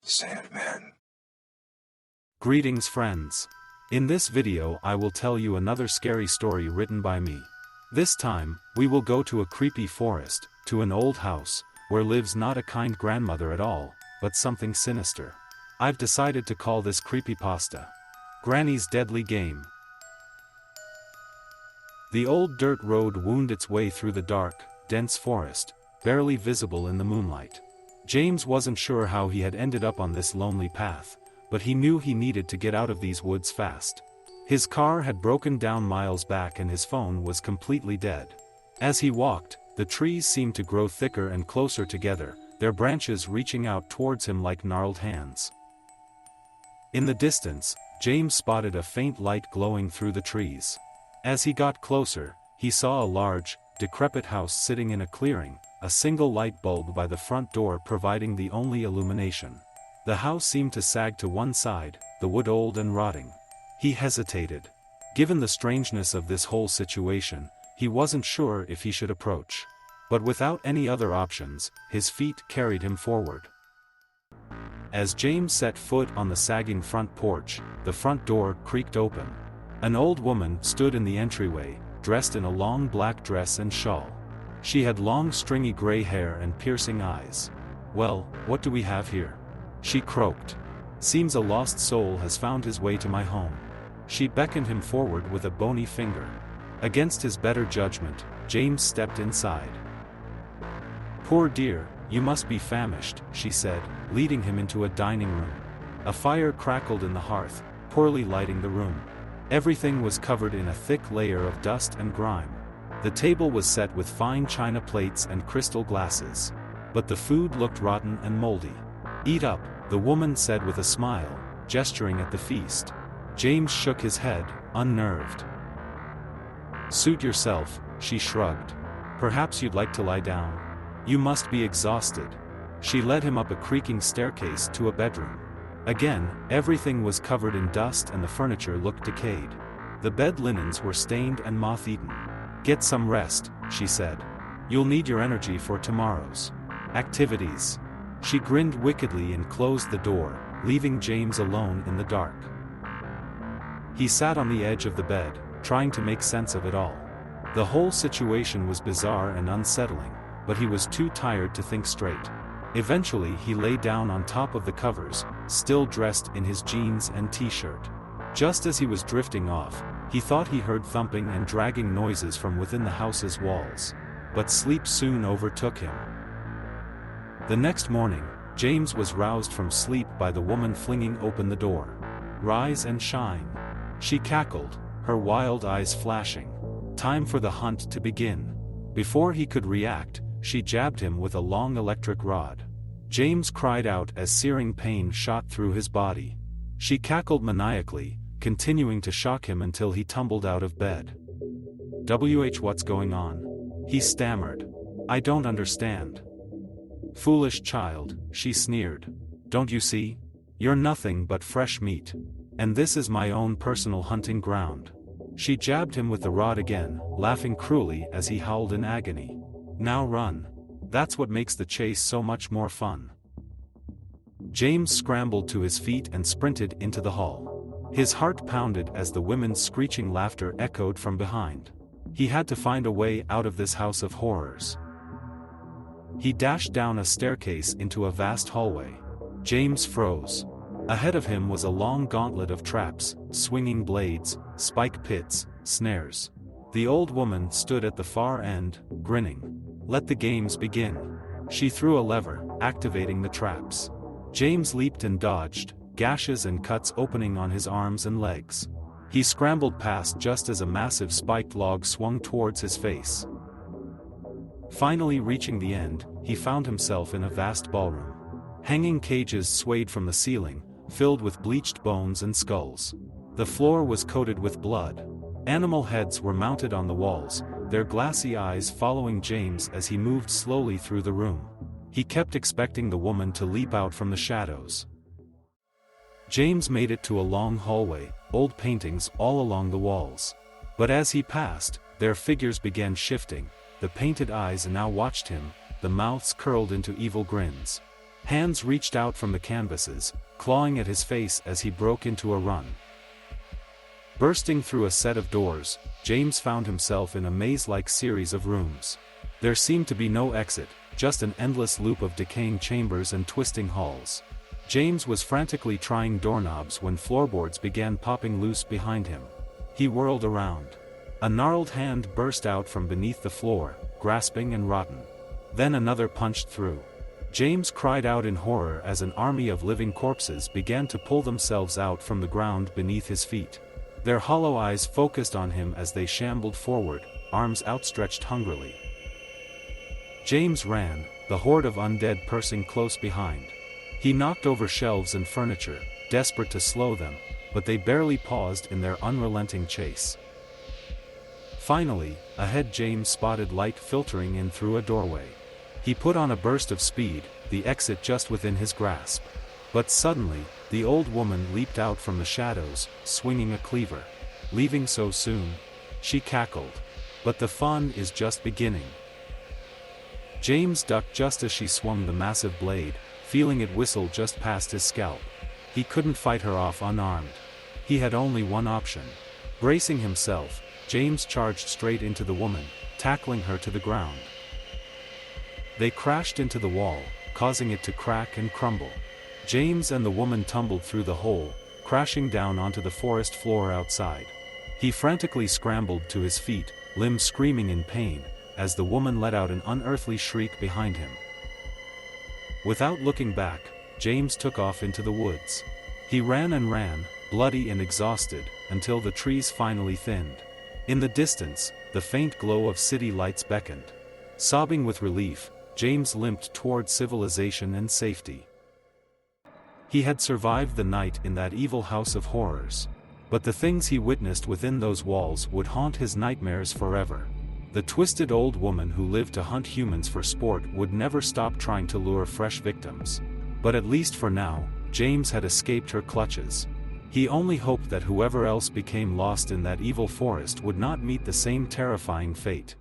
Sandman. Greetings friends. In this video I will tell you another scary story written by me. This time, we will go to a creepy forest, to an old house, where lives not a kind grandmother at all, but something sinister. I've decided to call this Creepypasta. Granny's Deadly Game. The old dirt road wound its way through the dark, dense forest, barely visible in the moonlight. James wasn't sure how he had ended up on this lonely path, but he knew he needed to get out of these woods fast. His car had broken down miles back and his phone was completely dead. As he walked, the trees seemed to grow thicker and closer together, their branches reaching out towards him like gnarled hands. In the distance, James spotted a faint light glowing through the trees. As he got closer, he saw a large, decrepit house sitting in a clearing, a single light bulb by the front door providing the only illumination. The house seemed to sag to one side, the wood old and rotting. He hesitated. Given the strangeness of this whole situation, he wasn't sure if he should approach. But without any other options, his feet carried him forward. As James set foot on the sagging front porch, the front door creaked open. An old woman stood in the entryway, dressed in a long black dress and shawl. She had long stringy gray hair and piercing eyes. "Well, what do we have here?" she croaked. "Seems a lost soul has found his way to my home." She beckoned him forward with a bony finger. Against his better judgment, James stepped inside. "Poor dear, you must be famished," she said, leading him into a dining room. A fire crackled in the hearth, poorly lighting the room. Everything was covered in a thick layer of dust and grime. The table was set with fine china plates and crystal glasses. But the food looked rotten and moldy. "Eat up," the woman said with a smile, gesturing at the feast. James shook his head, unnerved. "Suit yourself," she shrugged. "Perhaps you'd like to lie down. You must be exhausted." She led him up a creaking staircase to a bedroom. Again, everything was covered in dust and the furniture looked decayed. The bed linens were stained and moth-eaten. "Get some rest," she said. "You'll need your energy for tomorrow's activities." She grinned wickedly and closed the door, leaving James alone in the dark. He sat on the edge of the bed, trying to make sense of it all. The whole situation was bizarre and unsettling, but he was too tired to think straight. Eventually he lay down on top of the covers, still dressed in his jeans and t-shirt. Just as he was drifting off, he thought he heard thumping and dragging noises from within the house's walls. But sleep soon overtook him. The next morning, James was roused from sleep by the woman flinging open the door. "Rise and shine," she cackled, her wild eyes flashing. Time for the hunt to begin. Before he could react, she jabbed him with a long electric rod. James cried out as searing pain shot through his body. She cackled maniacally, continuing to shock him until he tumbled out of bed. What's going on?" he stammered. "I don't understand." "Foolish child," she sneered. "Don't you see? You're nothing but fresh meat. And this is my own personal hunting ground." She jabbed him with the rod again, laughing cruelly as he howled in agony. "Now run. That's what makes the chase so much more fun." James scrambled to his feet and sprinted into the hall. His heart pounded as the women's screeching laughter echoed from behind. He had to find a way out of this house of horrors. He dashed down a staircase into a vast hallway. James froze. Ahead of him was a long gauntlet of traps, swinging blades, spike pits, snares. The old woman stood at the far end, grinning. "Let the games begin." She threw a lever, activating the traps. James leaped and dodged, gashes and cuts opening on his arms and legs. He scrambled past just as a massive spiked log swung towards his face. Finally reaching the end, he found himself in a vast ballroom. Hanging cages swayed from the ceiling, filled with bleached bones and skulls. The floor was coated with blood. Animal heads were mounted on the walls, their glassy eyes following James as he moved slowly through the room. He kept expecting the woman to leap out from the shadows. James made it to a long hallway, old paintings all along the walls. But as he passed, their figures began shifting. The painted eyes now watched him, the mouths curled into evil grins. Hands reached out from the canvases, clawing at his face as he broke into a run. Bursting through a set of doors, James found himself in a maze-like series of rooms. There seemed to be no exit, just an endless loop of decaying chambers and twisting halls. James was frantically trying doorknobs when floorboards began popping loose behind him. He whirled around. A gnarled hand burst out from beneath the floor, grasping and rotten. Then another punched through. James cried out in horror as an army of living corpses began to pull themselves out from the ground beneath his feet. Their hollow eyes focused on him as they shambled forward, arms outstretched hungrily. James ran, the horde of undead pursing close behind. He knocked over shelves and furniture, desperate to slow them, but they barely paused in their unrelenting chase. Finally, ahead James spotted light filtering in through a doorway. He put on a burst of speed, the exit just within his grasp. But suddenly, the old woman leaped out from the shadows, swinging a cleaver. "Leaving so soon?" she cackled. "But the fun is just beginning." James ducked just as she swung the massive blade, feeling it whistle just past his scalp. He couldn't fight her off unarmed. He had only one option. Bracing himself, James charged straight into the woman, tackling her to the ground. They crashed into the wall, causing it to crack and crumble. James and the woman tumbled through the hole, crashing down onto the forest floor outside. He frantically scrambled to his feet, limbs screaming in pain, as the woman let out an unearthly shriek behind him. Without looking back, James took off into the woods. He ran and ran, bloody and exhausted, until the trees finally thinned. In the distance, the faint glow of city lights beckoned. Sobbing with relief, James limped toward civilization and safety. He had survived the night in that evil house of horrors. But the things he witnessed within those walls would haunt his nightmares forever. The twisted old woman who lived to hunt humans for sport would never stop trying to lure fresh victims. But at least for now, James had escaped her clutches. He only hoped that whoever else became lost in that evil forest would not meet the same terrifying fate.